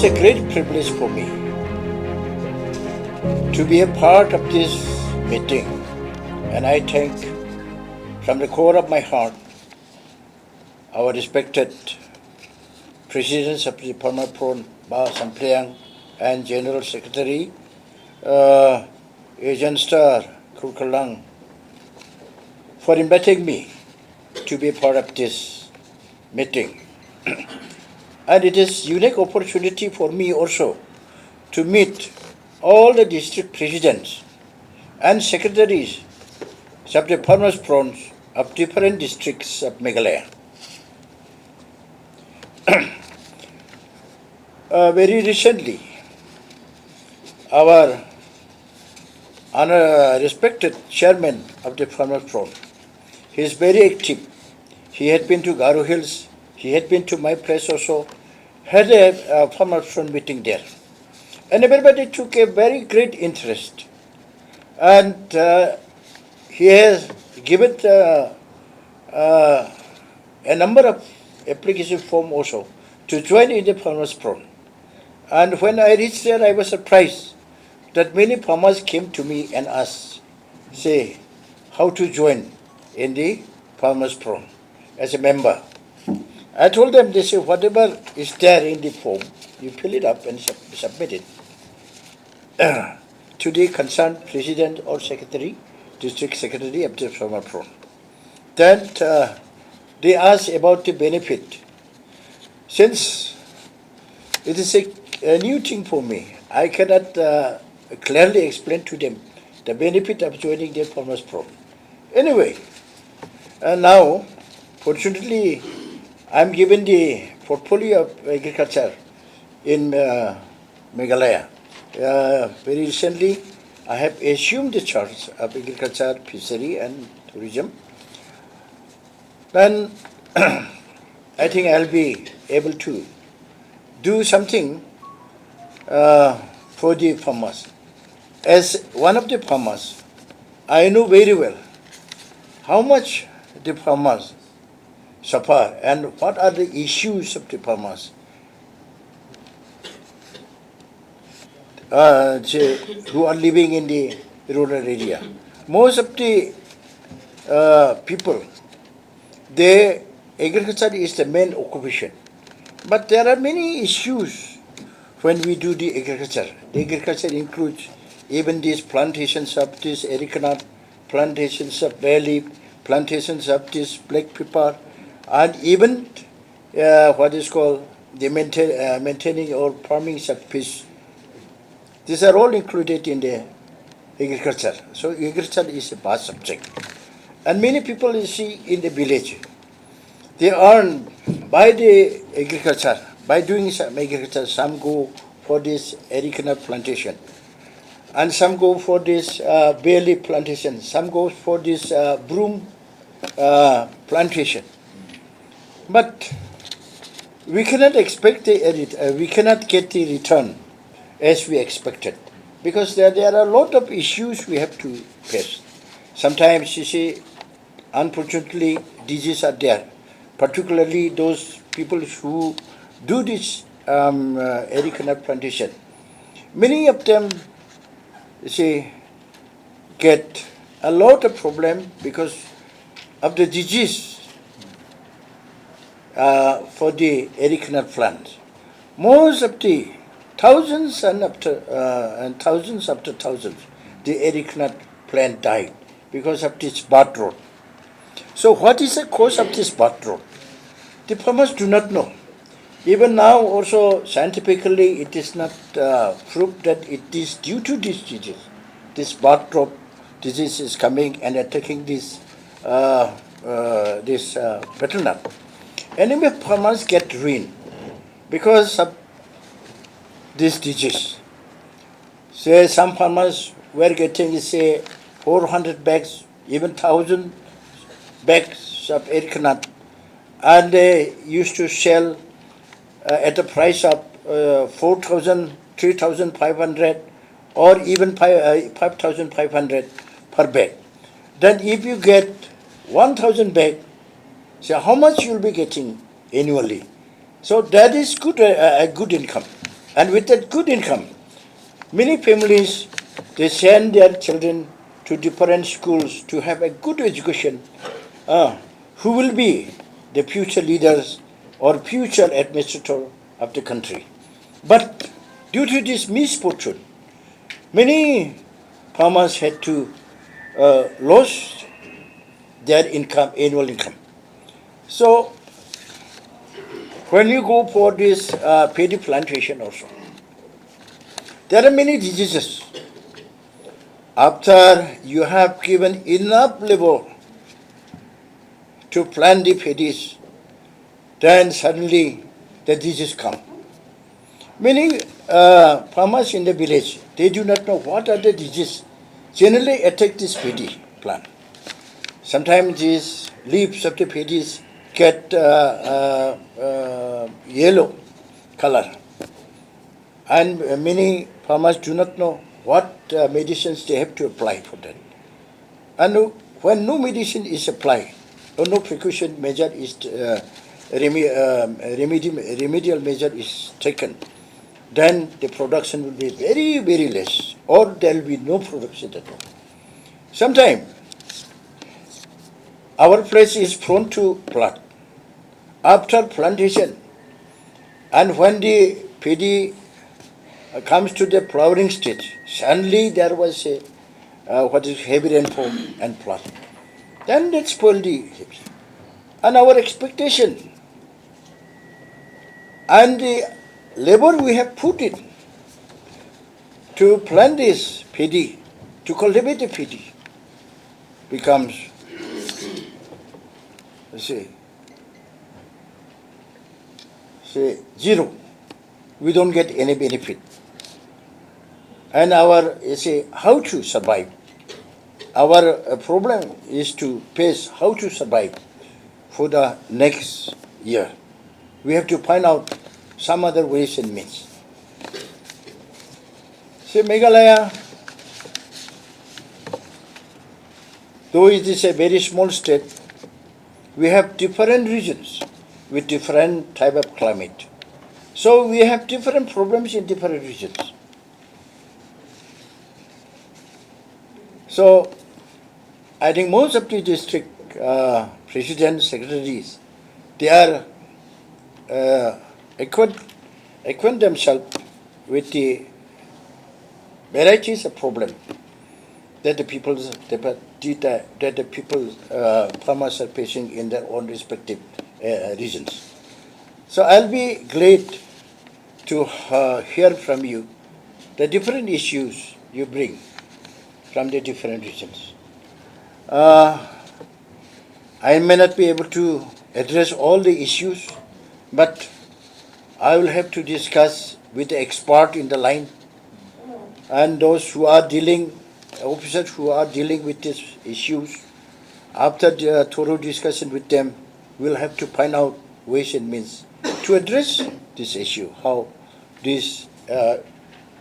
a great privilege for me to be a part of this meeting, and I thank from the core of my heart our respected Presidents of the Permanent Ba Sampriang and General Secretary Agent Star Kulkalang for inviting me to be a part of this meeting. And it is a unique opportunity for me also to meet all the district presidents and secretaries of the farmers' fronts of different districts of Meghalaya. Very recently, our respected chairman of the farmers' front, he is very active. He had been to Garo Hills, he had been to my place also, had a farmers' front meeting there. And everybody took a very great interest. And he has given a number of application form also to join in the farmers' front. And when I reached there, I was surprised that many farmers came to me and asked, say, how to join in the farmers' front as a member. I told them, they say, whatever is there in the form, you fill it up and submit it to the concerned president or secretary, district secretary of the farmer front. Then they asked about the benefit. Since it is a new thing for me, I cannot clearly explain to them the benefit of joining the farmers front. Anyway, now, fortunately, I'm given the portfolio of agriculture in Meghalaya. Very recently, I have assumed the charge of agriculture, fishery, and tourism. Then I think I'll be able to do something for the farmers. As one of the farmers, I know very well how much the farmers suffer and what are the issues of the farmers. Who are living in the rural area. Most of the people, agriculture is the main occupation. But there are many issues when we do the agriculture. The agriculture includes even these plantations of this arecanut, plantations of bay leaf, plantations of this black pepper, and even what is called the maintaining or farming of fish. These are all included in the agriculture. So agriculture is a vast subject. And many people you see in the village, they earn by the agriculture, by doing some agriculture. Some go for this arecanut plantation, and some go for this bay leaf plantation, some go for this broom plantation. But we cannot expect we cannot get the return as we expected, because there are a lot of issues we have to face. Sometimes you see, unfortunately, diseases are there, particularly those people who do this arecanut plantation. Many of them, you see, get a lot of problem because of the disease for the arecanut plant. Most of the thousands and thousands after thousands, the arecanut plant died because of this bad rot. So what is the cause of this bad rot? The farmers do not know. Even now also scientifically it is not proved that it is due to this disease. This bad rot disease is coming and attacking this butternut. Anyway, farmers get ruined because of this disease. Say some farmers were getting, say, 400 bags, even 1,000 bags of arecanut, and they used to sell at a price of 4,000, 3,500, or even 5,500 per bag. Then if you get 1,000 bags, so how much you'll be getting annually? So that is good, a good income. And with that good income, many families, they send their children to different schools to have a good education, who will be the future leaders or future administrator of the country. But due to this misfortune, many farmers had to lose their income, annual income. So when you go for this paddy plantation also, there are many diseases. After you have given enough labor to plant the paddies, then suddenly the disease come. Many farmers in the village, they do not know what are the diseases generally attack this paddy plant. Sometimes these leaves of the paddies get yellow color, and many farmers do not know what medicines they have to apply for that. And when no medicine is applied, or no precaution measure is remedial measure is taken, then the production will be very, very less, or there will be no production at all. Sometimes our place is prone to flood. After plantation, and when the paddy comes to the flowering stage, suddenly there was a what is heavy rainfall and flood. Then that spoiled the heaps. And our expectation and the labor we have put in to plant this paddy, to cultivate the paddy, becomes, say zero. We don't get any benefit. And our, how to survive. Our problem is to face how to survive for the next year. We have to find out some other ways and means. See, Meghalaya, though it is a very small state, we have different regions with different type of climate. So we have different problems in different regions. So I think most of the district presidents, secretaries, they are acquaint themselves with the varieties of problem that the farmers are facing in their own respective regions. So I'll be glad to hear from you the different issues you bring from the different regions. I may not be able to address all the issues, but I will have to discuss with the expert in the line and those who are dealing, officers who are dealing with these issues. After the thorough discussion with them, we'll have to find out ways and means to address this issue, how these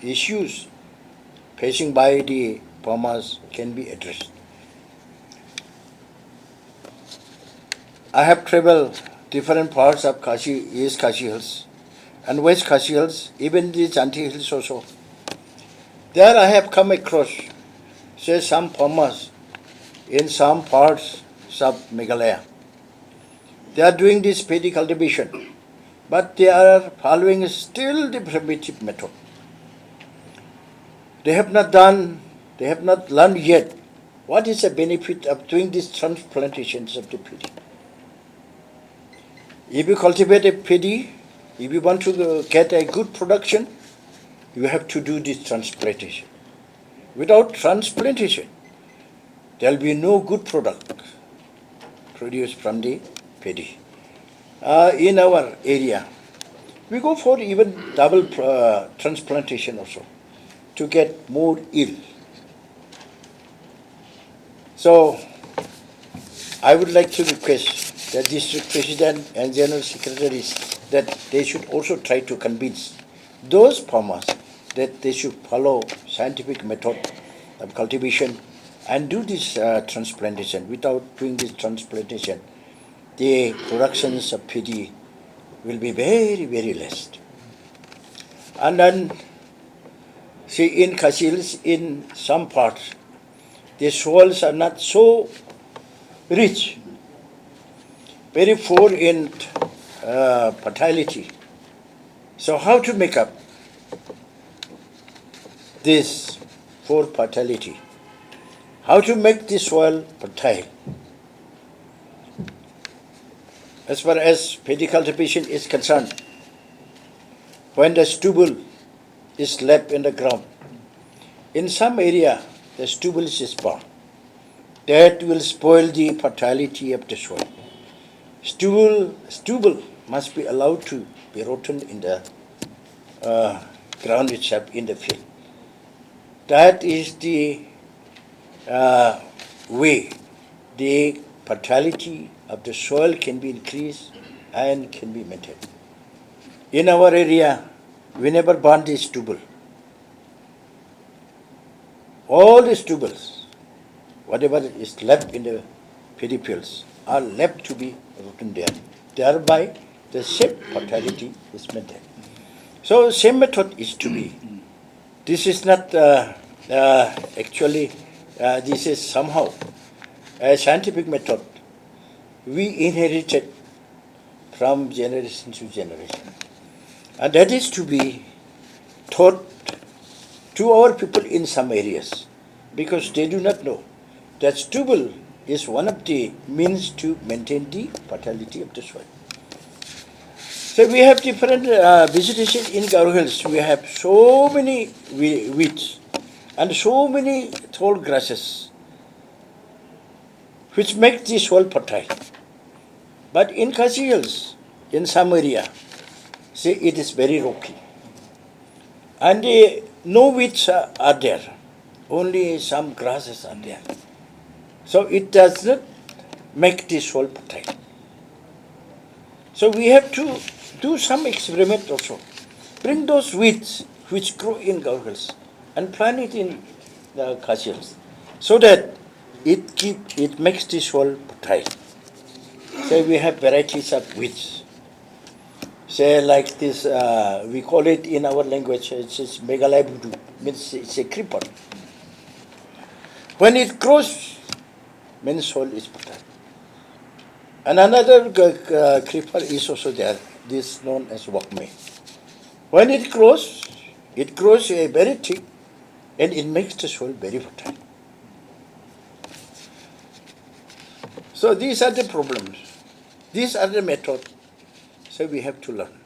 issues facing by the farmers can be addressed. I have traveled different parts of East Kashi Hills and West Kashi Hills, even the Janti Hills also. There I have come across, some farmers in some parts of Meghalaya. They are doing this paddy cultivation, but they are following still the primitive method. They have not learned yet what is the benefit of doing these transplantations of the paddy. If you cultivate a paddy, if you want to get a good production, you have to do this transplantation. Without transplantation, there will be no good product produced from the paddy. In our area, we go for even double transplantation also to get more yield. So I would like to request the district president and general secretaries that they should also try to convince those farmers that they should follow scientific method of cultivation and do this transplantation. Without doing this transplantation, the productions of paddy will be very, very less. And then, see, in Khasi Hills, in some parts, the soils are not so rich, very poor in fertility. So how to make up this poor fertility? How to make the soil fertile? As far as paddy cultivation is concerned, when the stubble is left in the ground, in some area the stubble is barren. That will spoil the fertility of the soil. Stubble must be allowed to be rotten in the ground itself, in the field. That is the way the fertility of the soil can be increased and can be maintained. In our area, we never burn the stubble. All the stubbles, whatever is left in the paddy fields, are left to be rotten there. Thereby, the same fertility is maintained. So, same method is to be. This is not actually, this is somehow a scientific method we inherited from generation to generation. And that is to be taught to our people in some areas, because they do not know that stubble is one of the means to maintain the fertility of the soil. So we have different vegetation in Garo Hills. We have so many weeds and so many tall grasses which make the soil fertile. But in Khasi Hills, in some area, say it is very rocky. And no weeds are there, only some grasses are there. So it does not make the soil fertile. So we have to do some experiment also. Bring those weeds which grow in Garo Hills and plant it in the Khasi Hills, so that it makes the soil fertile. So we have varieties of weeds. Say like this, we call it in our language, it's Meghalaya Budu, means it's a creeper. When it grows, means soil is fertile. And another creeper is also there, this known as wakme. When it grows very thick and it makes the soil very fertile. So these are the problems. These are the methods. So we have to learn.